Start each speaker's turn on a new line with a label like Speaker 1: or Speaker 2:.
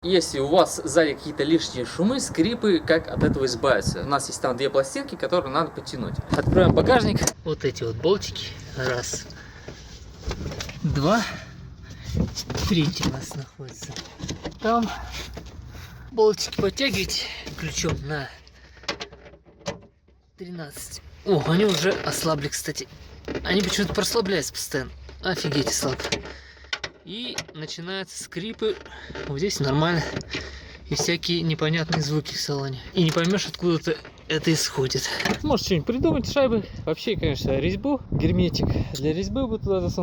Speaker 1: Если у вас сзади какие-то лишние шумы, скрипы, как от этого избавиться? У нас есть там две пластинки, которые надо подтянуть. Откроем багажник. Вот эти вот болтики. Раз. Два. Третий у нас находится. Там болтики подтягиваете ключом на 13. О, они уже ослабли, кстати. Они почему-то прослабляются постоянно. Офигеть, слабо. И начинаются скрипы. Вот здесь нормально. И всякие непонятные звуки в салоне. И не поймешь, откуда это исходит. Может что-нибудь придумать, шайбы. Вообще, конечно, резьбу, герметик для резьбы бы туда засунуть.